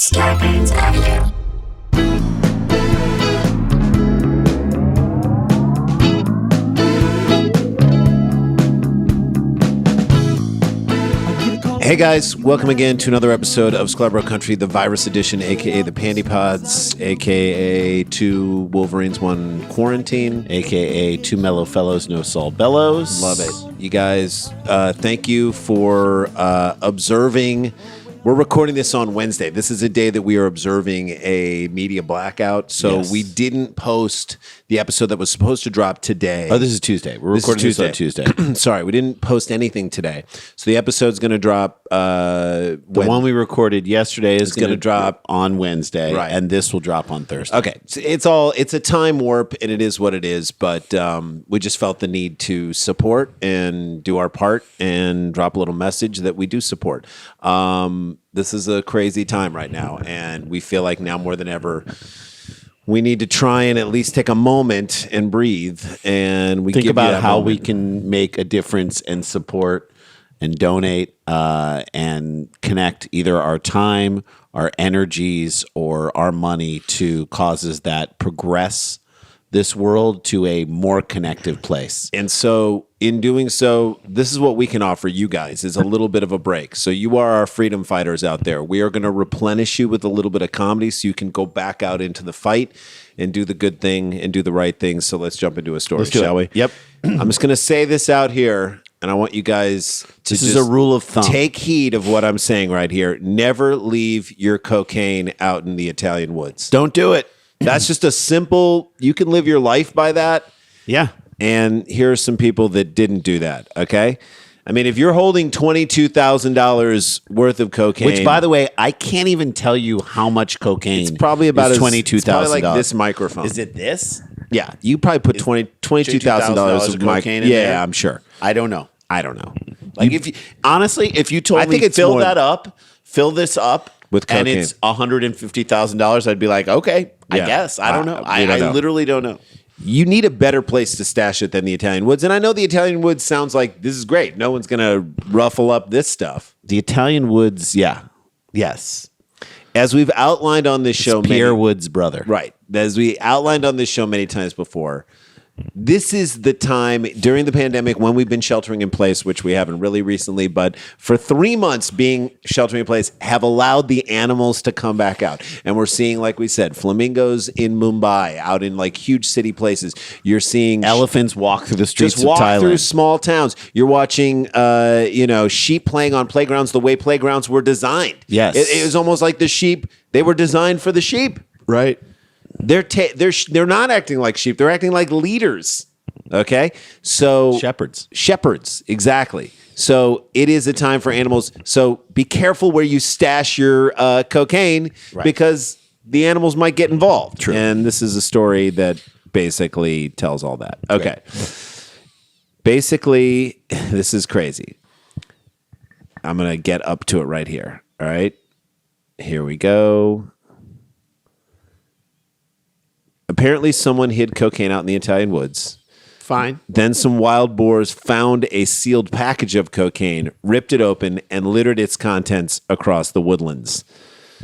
Scarpins Avenue. Hey guys, welcome again to another episode of Sklar Country, the virus edition, aka the Pandy Pods, aka two Wolverines, one quarantine, aka two mellow fellows, no Saul Bellows. Love it. You guys, thank you for observing. We're recording this on Wednesday. This is a day that we are observing a media blackout. So we didn't post the episode that was supposed to drop today. Oh, this is Tuesday. We're recording this on Tuesday. Sorry, we didn't post anything today. So the episode's going to drop. The one we recorded yesterday is going to drop on Wednesday, right? And this will drop on Thursday. Okay, so it's a time warp, and it is what it is. But we just felt the need to support and do our part and drop a little message that we do support. This is a crazy time right now, and we feel like now more than ever, we need to try and at least take a moment and breathe. And we think give about how moment. we can make a difference and support and donate and connect either our time, our energies, or our money to causes that progress this world to a more connective place. And so in doing so, this is what we can offer you guys is a little bit of a break. So you are our freedom fighters out there. We are going to replenish you with a little bit of comedy so you can go back out into the fight and do the good thing and do the right thing. So let's jump into a story, shall we? Yep. I'm just going to say this out here, and I want you guys to This is a rule of thumb. Take heed of what I'm saying right here. Never leave your cocaine out in the Italian woods. Don't do it. That's just a simple, you can live your life by that. Yeah. And here are some people that didn't do that, okay? I mean, if you're holding $22,000 worth of cocaine. Which, by the way, I can't even tell you how much cocaine. It's probably about $22,000. It's probably like this microphone. Is it this? Yeah, you probably put $22,000 of cocaine in there? Yeah, I'm sure. I don't know. I don't know. Like if you, honestly, if you told I think me it's fill more- that up, fill this up With and cocaine. it's $150,000, I'd be like, okay, I Yeah. guess. I don't know. We I don't know. literally don't know. You need a better place to stash it than the Italian woods. And I know the Italian woods sounds like this is great. No one's going to ruffle up this stuff. The Italian Woods, yeah. Yes. As we've outlined on this show, Pierre Wood's brother. Right. As we outlined on this show many times before, this is the time during the pandemic when we've been sheltering in place, which we haven't really recently, but for 3 months being sheltering in place have allowed the animals to come back out. And we're seeing, like we said, flamingos in Mumbai, out in like huge city places. You're seeing Elephants walk through the streets just walk of Thailand. through small towns. You're watching, sheep playing on playgrounds the way playgrounds were designed. Yes. It was almost like the sheep, they were designed for the sheep. Right. They're not acting like sheep. They're acting like leaders. Okay, so shepherds, exactly. So it is a time for animals. So be careful where you stash your cocaine because the animals might get involved. True. And this is a story that basically tells all that. Okay. Basically, this is crazy. I'm gonna get up to it right here. All right, here we go. Apparently, someone hid cocaine out in the Italian woods. Fine. Then some wild boars found a sealed package of cocaine, ripped it open, and littered its contents across the woodlands.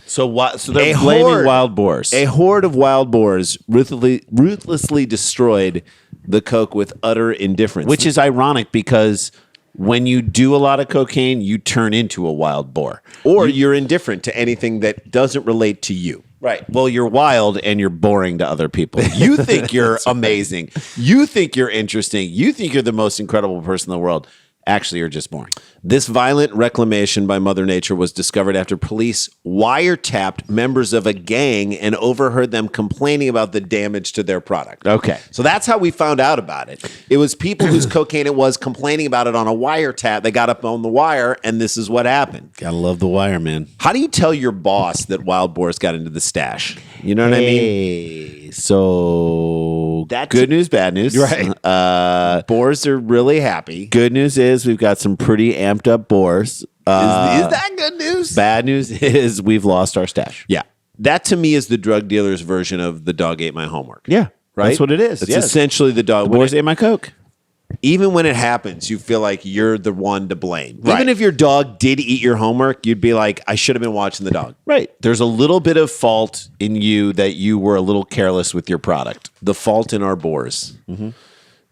So they're blaming wild boars. A horde of wild boars ruthlessly destroyed the coke with utter indifference. Which is ironic because when you do a lot of cocaine, you turn into a wild boar. Or you're indifferent to anything that doesn't relate to you. Right. Well, you're wild and you're boring to other people. You think you're amazing. You think you're interesting. You think you're the most incredible person in the world. Actually, you're just boring. This violent reclamation by Mother Nature was discovered after police wiretapped members of a gang and overheard them complaining about the damage to their product. Okay. So that's how we found out about it. It was people whose cocaine it was complaining about it on a wiretap. They got up on the wire, and this is what happened. Gotta love the wire, man. How do you tell your boss that wild boars got into the stash? You know what I mean? So That's good news, bad news. Right. Boars are really happy. Good news is we've got some pretty amped up boars. Is that good news? Bad news is we've lost our stash. Yeah. That to me is the drug dealer's version of the dog ate my homework. Yeah. Right? That's what it is. It's yes. essentially the dog. The boars ate my Coke. even when it happens, you feel like you're the one to blame. Right. Even if your dog did eat your homework, you'd be like, I should have been watching the dog. Right. There's a little bit of fault in you that you were a little careless with your product. The fault in our boars. Mm-hmm.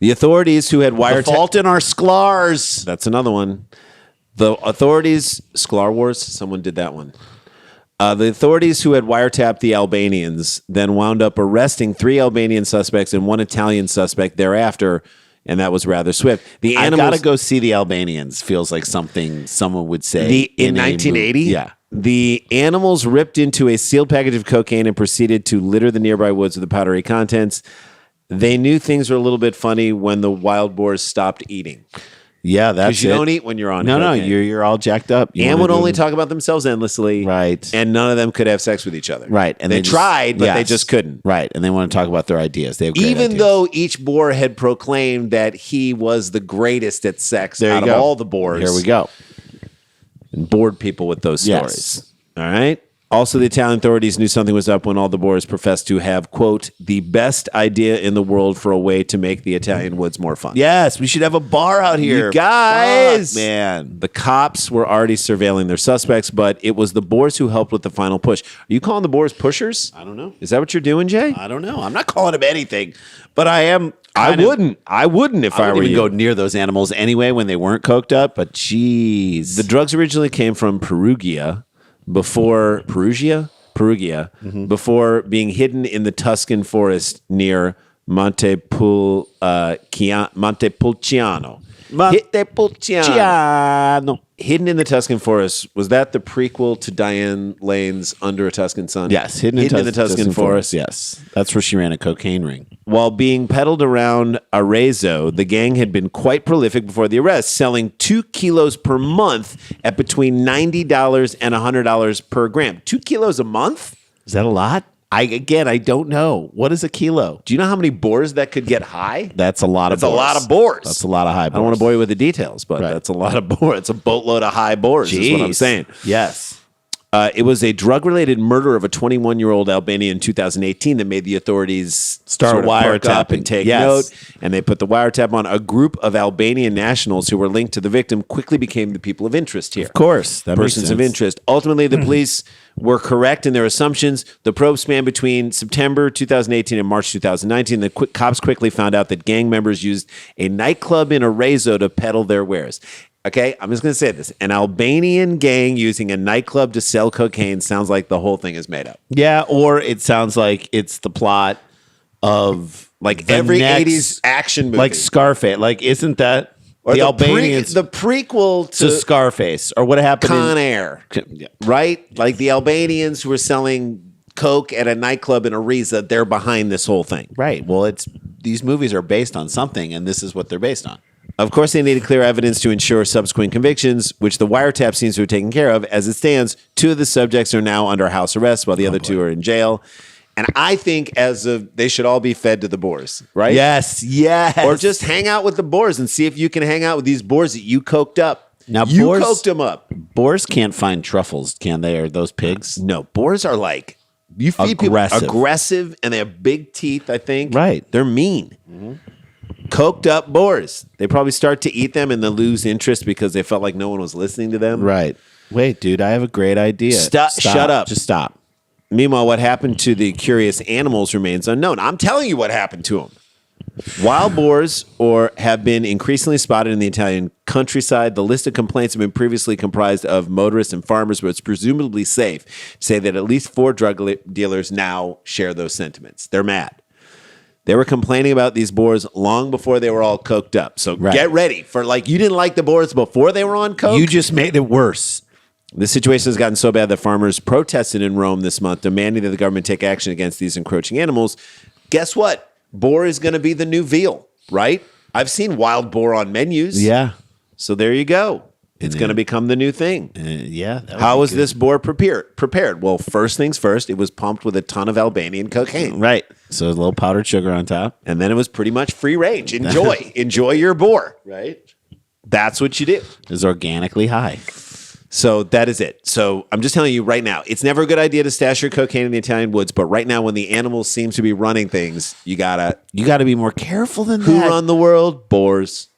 The authorities who had The fault in our Sklars. That's another one. The authorities, Sklar Wars, someone did that one. The authorities who had wiretapped the Albanians then wound up arresting 3 Albanian suspects and 1 Italian suspect thereafter, and that was rather swift. The I animals, gotta go see the Albanians. Feels like something someone would say in 1980. Yeah. The animals ripped into a sealed package of cocaine and proceeded to litter the nearby woods with the powdery contents. They knew things were a little bit funny when the wild boars stopped eating. Yeah, that's Because you don't eat when you're on No, cocaine. you're all jacked up. And would only talk about themselves endlessly. Right. And none of them could have sex with each other. Right. And they tried, but they just couldn't. Right. And they want to talk about their ideas. They have great Even ideas. though each boar had proclaimed that he was the greatest at sex There you out of go. all the boars. Here we go. And bored people with those Yes. stories. All right. Also, the Italian authorities knew something was up when all the boars professed to have, quote, the best idea in the world for a way to make the Italian woods more fun. Yes, we should have a bar out here. You guys, Fuck, man. The cops were already surveilling their suspects, but it was the boars who helped with the final push. Are you calling the boars pushers? I don't know. Is that what you're doing, Jay? I don't know. I'm not calling him anything, but I am. I wouldn't if I, I were wouldn't you. even go near those animals anyway when they weren't coked up. But jeez, The drugs originally came from Perugia before before being hidden in the Tuscan forest near Montepulciano. Giano. Hidden in the Tuscan forest. Was that the prequel to Diane Lane's Under a Tuscan Sun? Yes, hidden in the Tuscan forest. Yes, that's where she ran a cocaine ring. While being peddled around Arezzo, the gang had been quite prolific before the arrest, selling 2 kilos per month at between $90 and $100 per gram. 2 kilos a month? Is that a lot? I don't know. What is a kilo? Do you know how many boars that could get high? That's a lot of. That's a lot of boars. That's a lot of high. I don't want to bore you with the details, but Right. that's a lot of boars. It's a boatload of high boars, is what I'm Jeez. saying. Yes. It was a drug-related murder of a 21-year-old Albanian in 2018 that made the authorities Start sort of perk up wiretapping. and take Yes. note. And they put the wiretap on. A group of Albanian nationals who were linked to the victim quickly became the people of interest here. Of course, that makes Persons of sense. interest. Ultimately, the police were correct in their assumptions. The probe spanned between September 2018 and March 2019. The cops quickly found out that gang members used a nightclub in Arezzo to peddle their wares. Okay, I'm just going to say this. An Albanian gang using a nightclub to sell cocaine sounds like the whole thing is made up. Yeah, or it sounds like it's the plot of Like the every next- 80s action movie. like Scarface. Like, isn't that or the the Albanians the prequel to to Scarface, or what happened Con in Air, right? Like the Albanians who were selling coke at a nightclub in Ariza, they're behind this whole thing. Right. Well, these movies are based on something, and this is what they're based on. Of course, they needed clear evidence to ensure subsequent convictions, which the wiretap seems to have taken care of. As it stands, 2 of the subjects are now under house arrest, while the other 2 are in jail. And I think they should all be fed to the boars, right? Yes. Or just hang out with the boars and see if you can hang out with these boars that you coked up. Now, you boars- coked them up. Boars can't find truffles, can they? Or those pigs? No, boars are like, you feed Aggressive. people aggressive, and they have big teeth, I think. Right. They're mean. Coked up boars. They probably start to eat them and then lose interest because they felt like no one was listening to them. Right. Wait, dude, I have a great idea. Shut up. Just stop. Meanwhile, what happened to the curious animals remains unknown. I'm telling you what happened to them. Wild boars have been increasingly spotted in the Italian countryside. The list of complaints have been previously comprised of motorists and farmers, but it's presumably safe to say that at least 4 drug dealers now share those sentiments. They're mad. They were complaining about these boars long before they were all coked up. So get ready for you didn't like the boars before they were on coke. You just made it worse. The situation has gotten so bad that farmers protested in Rome this month, demanding that the government take action against these encroaching animals. Guess what? Boar is going to be the new veal, right? I've seen wild boar on menus. Yeah. So there you go. It's going to become the new thing. Yeah. How was this boar prepared? Well, first things first, it was pumped with a ton of Albanian cocaine. Right. So a little powdered sugar on top. And then it was pretty much free range. Enjoy. Enjoy your boar. Right. That's what you do. Is organically high. So that is it. So I'm just telling you right now, it's never a good idea to stash your cocaine in the Italian woods. But right now, when the animal seems to be running things, you gotta be more careful than Who that. run the world? Boars.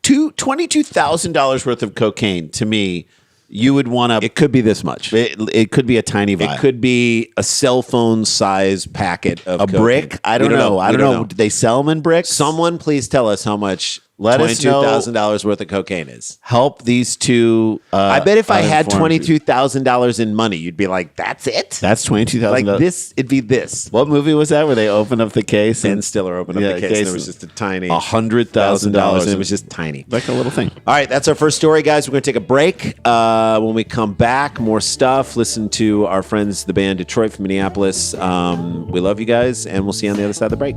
$22,000 worth of cocaine to me. You would want to. It could be this much. It could be a tiny vial. It could be a cell phone size packet of a cocaine. brick. I don't know. I don't know. Do they sell them in bricks? Someone please tell us how much Let us know. $22,000 worth of cocaine is. Help these two. I bet if I had uninformed $22,000 in money, you'd be like, "That's it." That's $22,000. Like this, it'd be this. What movie was that where they opened up the case Ben and Stiller opened up Yeah, the case. case And there was just a tiny $100,000? It was just tiny. like a little thing. All right, that's our first story, guys. We're going to take a break. When we come back, more stuff. Listen to our friends, the band Detroit from Minneapolis. We love you guys, and we'll see you on the other side of the break.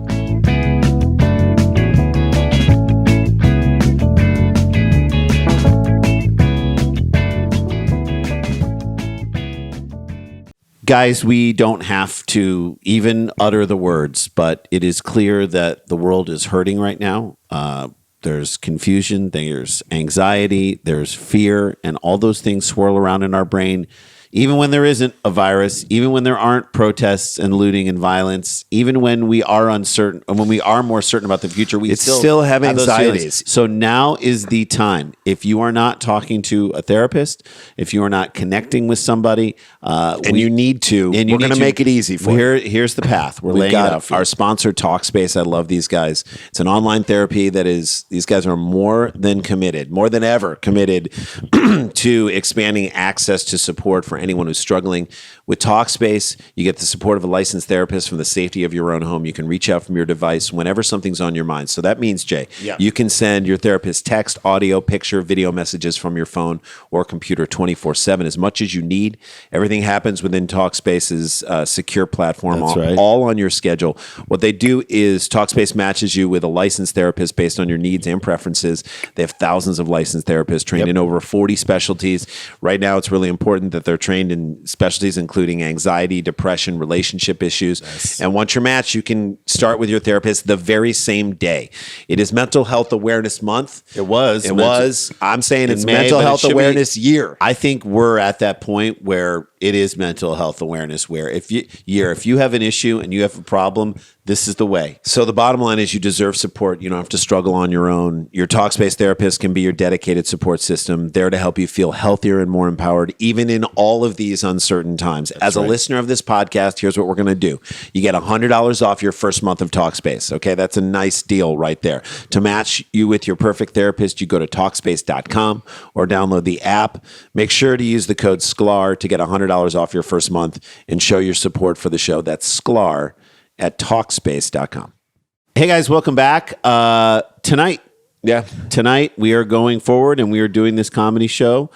Guys, we don't have to even utter the words, but it is clear that the world is hurting right now. There's confusion, there's anxiety, there's fear, and all those things swirl around in our brain. Even when there isn't a virus, even when there aren't protests and looting and violence, even when we are uncertain, and when we are more certain about the future, we still have those anxieties. feelings. So now is the time. If you are not talking to a therapist, if you are not connecting with somebody, You need to. and We're going to make it easy for you. Here's the path. We're We've laying it out got for you. our sponsor, Talkspace. I love these guys. It's an online therapy these guys are more than ever committed to expanding access to support for anyone who's struggling. With Talkspace, you get the support of a licensed therapist from the safety of your own home. You can reach out from your device whenever something's on your mind. So that means, Jay, you can send your therapist text, audio, picture, video messages from your phone or computer 24/7 as much as you need. Everything happens within Talkspace's secure platform, That's right. all on your schedule. What they do is Talkspace matches you with a licensed therapist based on your needs and preferences. They have thousands of licensed therapists trained in over 40 specialties. Right now, it's really important that they're trained in specialties including anxiety, depression, relationship issues. Nice. And once you're matched, you can start with your therapist the very same day. It is Mental Health Awareness Month. It was. I'm saying it's May, Mental but it Health should be- Awareness Year. I think we're at that point where it is mental health awareness, where if you have an issue and you have a problem, this is the way. So the bottom line is you deserve support. You don't have to struggle on your own. Your Talkspace therapist can be your dedicated support system, there to help you feel healthier and more empowered, even in all of these uncertain times. As a listener of this podcast, here's what we're going to do. You get $100 off your first month of Talkspace. Okay, that's a nice deal right there. To match you with your perfect therapist, you go to Talkspace.com or download the app. Make sure to use the code Sklar to get $100 off your first month and show your support for the show. That's Sklar at Talkspace.com. Hey guys, welcome back. Tonight we are going forward and we are doing this comedy show.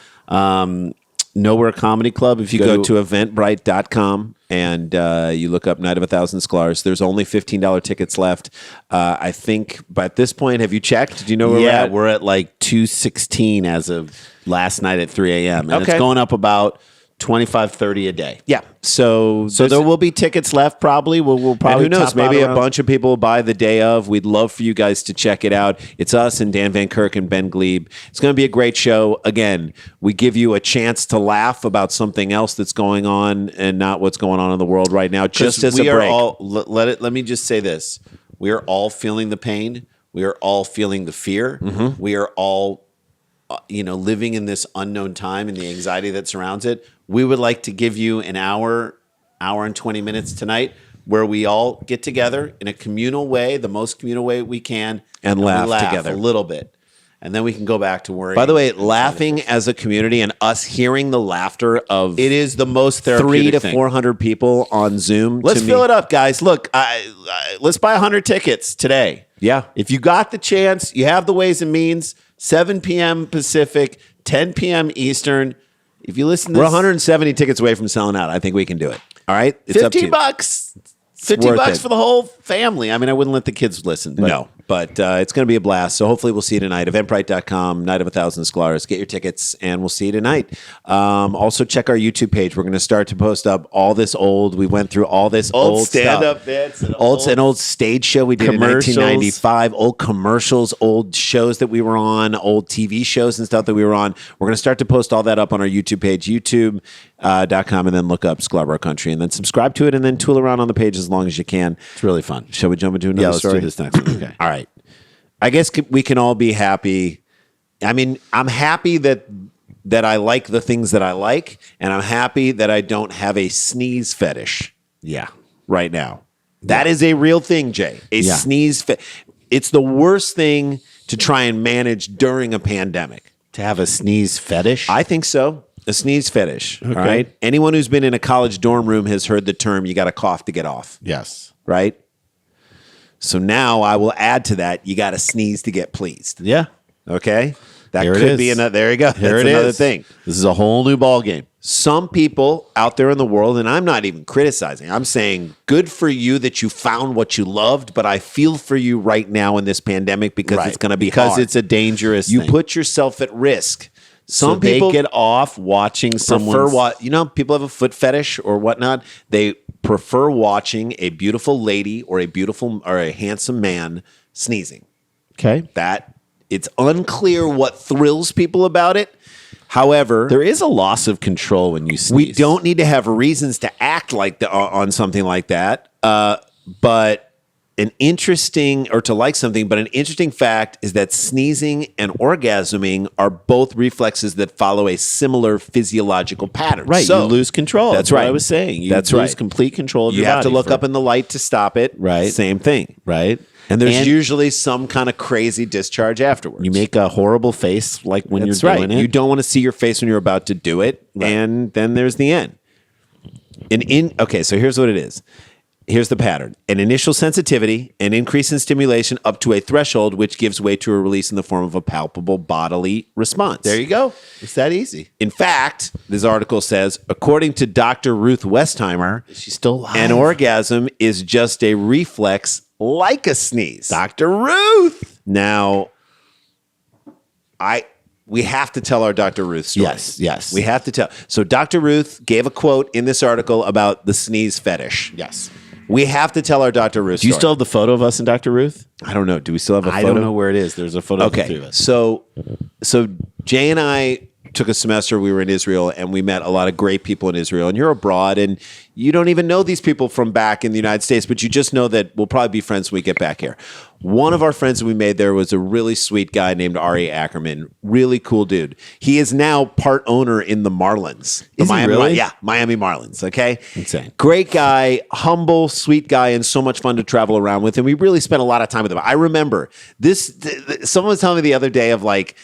Nowhere Comedy Club. If you go to eventbrite.com and you look up Night of 1,000 Sklars, there's only $15 tickets left. I think, but at this point, have you checked? Do you know where we're at? We're at like 216 as of last night at 3 a.m. And Okay. it's going up about 25-30 a day. Yeah. So there will be tickets left probably. We'll probably and who knows? top out Maybe a around- bunch of people will buy the day of. We'd love for you guys to check it out. It's us and Dan Van Kirk and Ben Glebe. It's going to be a great show. Again, we give you a chance to laugh about something else that's going on and not what's going on in the world right now. Just as we a are break. all let me just say this. We are all feeling the pain. We are all feeling the fear. Mm-hmm. We are all living in this unknown time and the anxiety that surrounds it. We would like to give you an hour and 20 minutes tonight where we all get together in a communal way, the most communal way we can, And we laugh together. a little bit. And then we can go back to worrying. By the way, laughing as a community and us hearing the laughter of it is the most 300 therapeutic to thing. 400 people on Zoom. Let's to fill me, it up, guys. Look, let's buy 100 tickets today. Yeah. If you got the chance, you have the ways and means. 7 p.m. Pacific, 10 p.m. Eastern. If you listen to We're this, 170 tickets away from selling out. I think we can do it. All right? It's up to you. $50. $50 worth it. for the whole family. I mean, I wouldn't let the kids listen. But No. But it's going to be a blast. So hopefully we'll see you tonight. Eventbrite.com, Night of 1,000 Sklars. Get your tickets, and we'll see you tonight. Also, check our YouTube page. We're going to start to post up all this old. We went through all this old stand-up stuff. bits. And Old stage show we did in 1995. Old commercials, old shows that we were on, old TV shows and stuff that we were on. We're going to start to post all that up on our YouTube page, youtube.com, and then look up Sklar Country, and then subscribe to it, and then tool around on the page as long as you can. It's really fun. Shall we jump into another story? Let's do this next one. Okay. All right. I guess we can all be happy. I mean, I'm happy that I like the things that I like, and I'm happy that I don't have a sneeze fetish. Yeah. Right now. That is a real thing, Jay. Sneeze it's the worst thing to try and manage during a pandemic. To have a sneeze fetish? I think so. A sneeze fetish. Okay. All right. Anyone who's been in a college dorm room has heard the term, you got to cough to get off. Yes. Right? So now I will add to that, you got to sneeze to get pleased. Yeah. Okay? That Here it could be is. another. There you go. Here That's it another is. thing. This is a whole new ball game. Some people out there in the world, and I'm not even criticizing, I'm saying good for you that you found what you loved, but I feel for you right now in this pandemic because it's going to be hard. It's a dangerous You thing. put yourself at risk. Some so people they get off watching someone. People have a foot fetish or whatnot. They prefer watching a beautiful lady or a handsome man sneezing. Okay. That it's unclear what thrills people about it. However, There is a loss of control when you sneeze. we don't need to have reasons to act like on something like that. But an interesting fact is that sneezing and orgasming are both reflexes that follow a similar physiological pattern. Right. So, you lose control. That's what right. I was saying. You That's lose right. complete control of You your have to body look for- up in the light to stop it. Right. Same thing. Right. And there's usually some kind of crazy discharge afterwards. You make a horrible face like when That's you're right. doing it. You don't want to see your face when you're about to do it, Right. and then there's the end. Okay, so here's what it is. Here's the pattern. An initial sensitivity, an increase in stimulation up to a threshold, which gives way to a release in the form of a palpable bodily response. There you go. It's that easy. In fact, this article says, according to Dr. Ruth Westheimer, She's still alive. an orgasm is just a reflex like a sneeze. Dr. Ruth. Now, we have to tell our Dr. Ruth story. Yes. We have to tell. So Dr. Ruth gave a quote in this article about the sneeze fetish. Yes. We have to tell our Dr. Ruth Do you story. still have the photo of us and Dr. Ruth? I don't know. Do we still have a photo? I don't know where it is. There's a photo of the three of Okay. us. So Jay and I took a semester. We were in Israel, and we met a lot of great people in Israel. And you're abroad, and you don't even know these people from back in the United States, but you just know that we'll probably be friends when we get back here. One of our friends that we made there was a really sweet guy named Ari Ackerman. Really cool dude. He is now part owner in the Marlins. Is he really? Yeah, Miami Marlins. Okay. Insane. Great guy, humble, sweet guy, and so much fun to travel around with. And we really spent a lot of time with him. I remember this. Someone was telling me the other day of like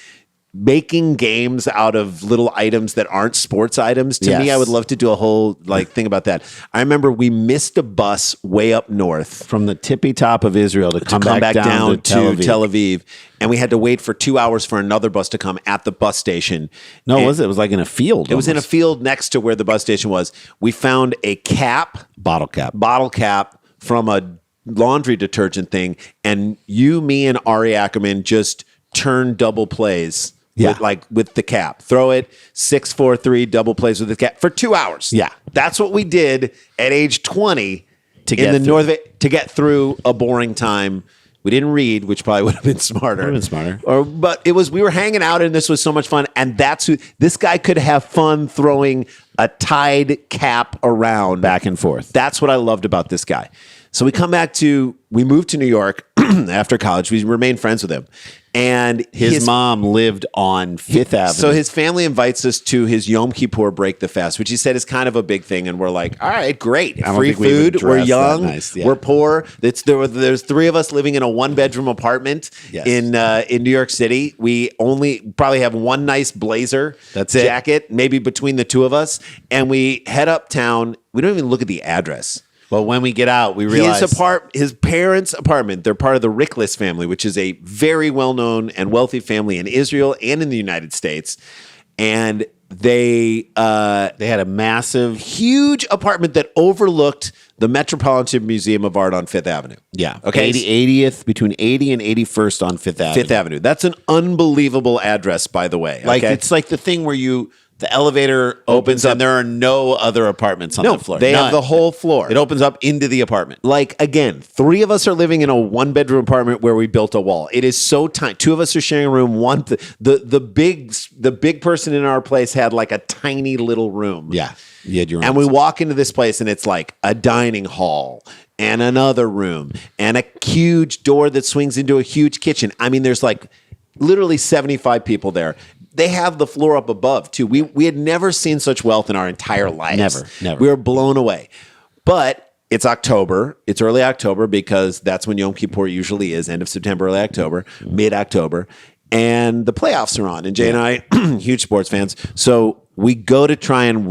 making games out of little items that aren't sports items. To me, Yes. I would love to do a whole thing about that. I remember we missed a bus way up north From the tippy top of Israel to come back down to Tel Aviv, and we had to wait for 2 hours for another bus to come at the bus station. No, And was it? It was like in a field. It was in a field next to where the bus station was. We found a bottle cap. bottle cap from a laundry detergent thing, and me and Ari Ackerman just turned double plays. Yeah. With the cap. Throw it 6-4-3 double plays with the cap for 2 hours. Yeah. That's what we did at age 20 To in get the through. north of it, to get through a boring time. We didn't read, which probably would have been smarter. Would have been smarter. But we were hanging out, and this was so much fun. And this guy could have fun throwing a tied cap around Back and forth. That's what I loved about this guy. So we moved to New York after college. We remained friends with him. And His mom lived on Fifth Avenue. so his family invites us to his Yom Kippur break the fast, which he said is kind of a big thing. And we're like, all right, great. don't Free think we even food. We're dressed that young. nice, yeah. We're poor. There's three of us living in a 1-bedroom apartment Yes. in New York City. We only probably have one nice blazer. That's it. Jacket, maybe between the two of us. And we head uptown. We don't even look at the address. But when we get out, we realize His parents' apartment, they're part of the Rickless family, which is a very well-known and wealthy family in Israel and in the United States. And they had a massive, huge apartment that overlooked the Metropolitan Museum of Art on Fifth Avenue. Yeah. Okay. 80th, between 80 and 81st on Fifth Avenue. Fifth Avenue. That's an unbelievable address, by the way. Like, okay? it's like the thing where the elevator opens up. and there are no other apartments on No, the floor. they have None. the whole floor. It opens up into the apartment. Like, again, 3 of us are living in a 1-bedroom apartment where we built a wall. It is so tiny. 2 of us are sharing a room. The big person in our place had like a tiny little room. Yeah. You had your own. And we walk into this place and it's like a dining hall and another room and a huge door that swings into a huge kitchen. I mean, there's like literally 75 people there. They have the floor up above too. We had never seen such wealth in our entire lives. Never. We were blown away. But it's October. It's early October because that's when Yom Kippur usually is. End of September, early October, mid-October. And the playoffs are on. And Jay and I, huge sports fans. So we go to try and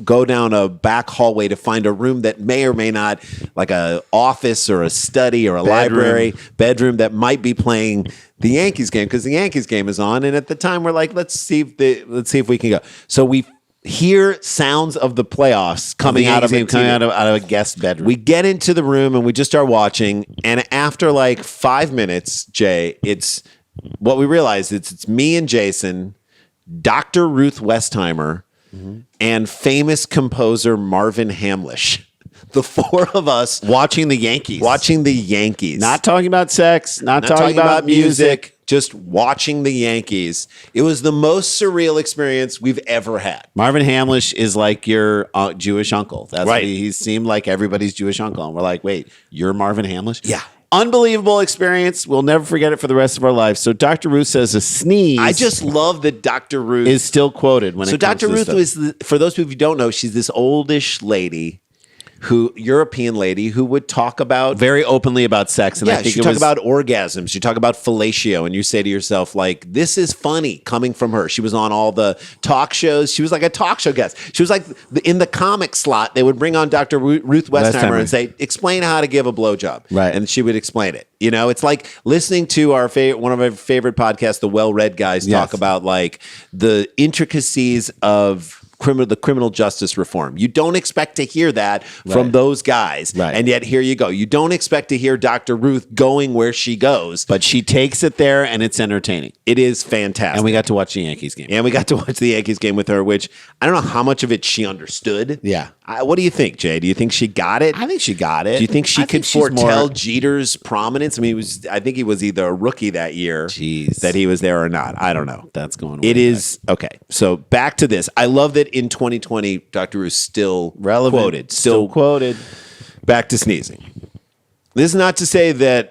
go down a back hallway to find a room that may or may not, like a office or a study or a library, bedroom that might be playing the Yankees game because the Yankees game is on. And at the time we're like, let's see if we can go. So we hear sounds of the playoffs coming out of a guest bedroom. We get into the room and we just start watching. And after like 5 minutes, Jay, it's what we realize. It's me and Jason, Dr. Ruth Westheimer, and famous composer Marvin Hamlish. The 4 of us watching the Yankees. Not talking about sex, not talking about music. Just watching the Yankees. It was the most surreal experience we've ever had. Marvin Hamlish is like your Jewish uncle. That's right. He seemed like everybody's Jewish uncle. And we're like, wait, you're Marvin Hamlish? Yeah. Unbelievable experience. We'll never forget it for the rest of our lives. So Dr. Ruth says a sneeze. I just love that Dr. Ruth is still quoted when it comes Dr. to Ruth this stuff. for those people who don't know, she's this oldish lady European lady who would talk about very openly about sex. And I think she'd talk about orgasms. She'd talk about fellatio. And you say to yourself, like, this is funny coming from her. She was on all the talk shows. She was like a talk show guest. She was like in the comic slot. They would bring on Dr. Ruth Westheimer and say, explain how to give a blowjob. Right. And she would explain it. You know, it's like listening to one of our favorite podcasts, the Well-Read Guys, talk about like the intricacies of the criminal justice reform. You don't expect to hear that from those guys. Right. And yet here you go. You don't expect to hear Dr. Ruth going where she goes. But she takes it there and it's entertaining. It is fantastic. And we got to watch the Yankees game. And we got to watch the Yankees game with her, which I don't know how much of it she understood. Yeah. What do you think, Jay? Do you think she got it? I think she got it. Do you think she could foretell Jeter's prominence? I mean, I think he was either a rookie that year that he was there or not. I don't know. That's going It is okay. So back to this. I love that in 2020, Dr. Ruth still relevant, quoted. Still quoted. Back to sneezing. This is not to say that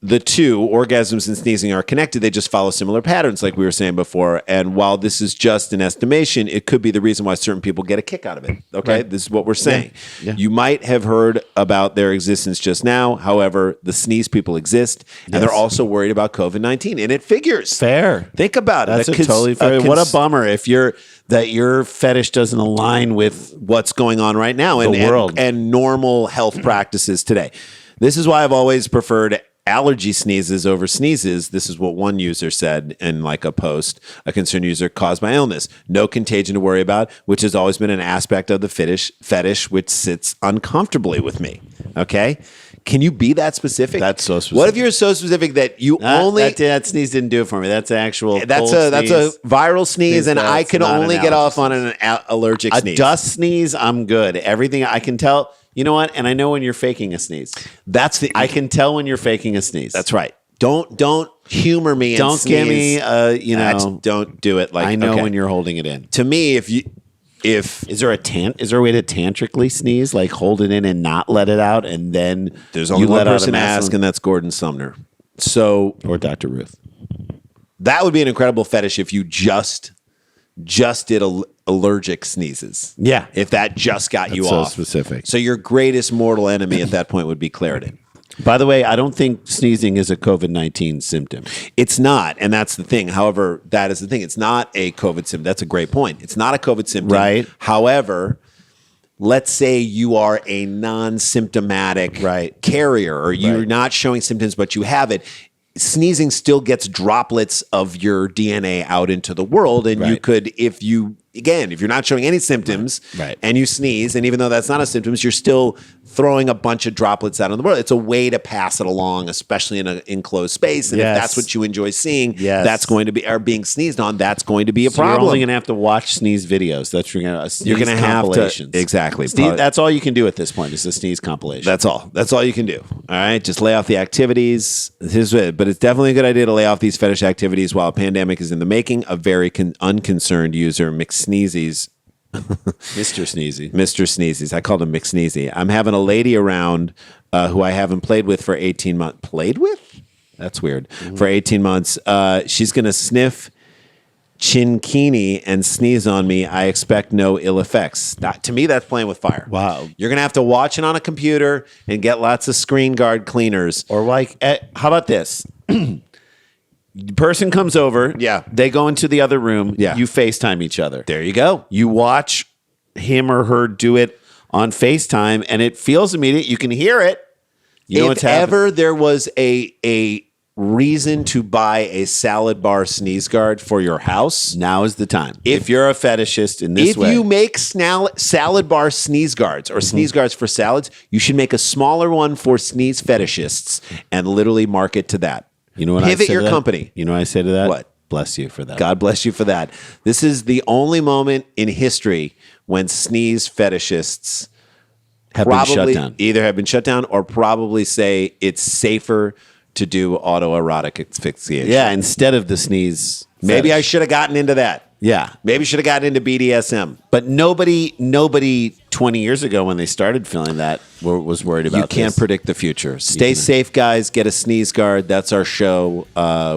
the two, orgasms and sneezing, are connected. They just follow similar patterns, like we were saying before. And while this is just an estimation, it could be the reason why certain people get a kick out of it. Okay? Right. This is what we're saying. Yeah. You might have heard about their existence just now. However, the sneeze people exist, and they're also worried about COVID-19. And it figures. Fair. Think about it. That's totally fair. What a bummer if your fetish doesn't align with what's going on right now in the world and normal health practices today. This is why I've always preferred allergy sneezes over sneezes. This is what one user said in like a post, a concerned user, caused by illness. No contagion to worry about, which has always been an aspect of the fetish which sits uncomfortably with me. Okay? Can you be that specific? That's so specific. What if you're so specific that you only... That sneeze didn't do it for me. That's actual That's a viral sneeze, and I can only get off on an allergic sneeze. A dust sneeze, I'm good. Everything I can tell... You know what? And I know when you're faking a sneeze. I can tell when you're faking a sneeze. That's right. Don't humor me. Don't give me. Don't do it. Like I know when you're holding it in. To me, if is there a way to tantrically sneeze, like hold it in and not let it out, and then there's only one person to ask, and that's Gordon Sumner. Or Dr. Ruth. That would be an incredible fetish if you just did allergic sneezes. Yeah. If that just got you off. So specific. So your greatest mortal enemy at that point would be Claritin. By the way, I don't think sneezing is a COVID-19 symptom. It's not, and that's the thing. However, that is the thing. It's not a COVID symptom. That's a great point. It's not a COVID symptom. Right. However, let's say you are a non-symptomatic carrier, or you're not showing symptoms, but you have it. Sneezing still gets droplets of your DNA out into the world, and you could, if you again, if you're not showing any symptoms Right. and you sneeze, and even though that's not a symptom, you're still throwing a bunch of droplets out in the world. It's a way to pass it along, especially in an enclosed space. And Yes. if that's what you enjoy seeing, Yes. that's going to be, or being sneezed on, that's going to be a So you're problem. only going to have to watch sneeze videos. That's you're going to have to- compilations. exactly. That's all you can do at this point is the sneeze compilation. That's all. That's all you can do. All right. Just lay off the activities. Here's it. But it's definitely a good idea to lay off these fetish activities while a pandemic is in the making. A very unconcerned user, McSneezy's. Mr. Sneezy. Mr. Sneezy's. I called him McSneezy. I'm having a lady around who I haven't played with for 18 months. Played with? That's weird. For 18 months. She's going to sniff chinkini and sneeze on me. I expect no ill effects. To me, that's playing with fire. Wow. You're going to have to watch it on a computer and get lots of screen guard cleaners. Or like, how about this? The person comes over. Yeah. They go into the other room. Yeah. You FaceTime each other. There you go. You watch him or her do it on FaceTime, and it feels immediate. You can hear it. You know If what's happening. ever there was a reason to buy a salad bar sneeze guard for your house, Now is the time. If you're a fetishist in this if way. you make salad bar sneeze guards or sneeze guards for salads, you should make a smaller one for sneeze fetishists and literally market to that. You know what Pivot I say your to that? company. You know what I say to that? What? Bless you for that. God bless you for that. This is the only moment in history when sneeze fetishists have been shut probably down. either have been shut down or probably say it's safer to do autoerotic asphyxiation. Yeah, instead of the sneeze. Maybe fetish. I should have gotten into that. Yeah. Maybe should have gotten into BDSM. But nobody 20 years ago when they started feeling that was worried about You can't this. predict the future. Stay safe, guys. Get a sneeze guard. That's our show.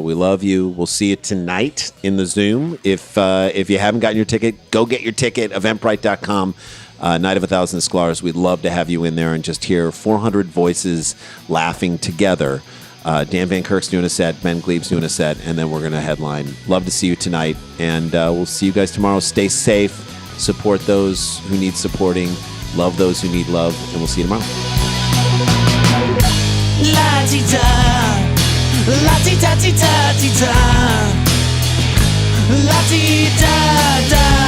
We love you. We'll see you tonight in the Zoom. If you haven't gotten your ticket, go get your ticket. Eventbrite.com. Night of 1,000 Sklars. We'd love to have you in there and just hear 400 voices laughing together. Dan Van Kirk's doing a set, Ben Glebe's doing a set, and then we're going to headline. Love to see you tonight, and we'll see you guys tomorrow. Stay safe, support those who need supporting, love those who need love, and we'll see you tomorrow. La-ti-da, la-ti-da-ti-da-ti-da, la-ti-da-da.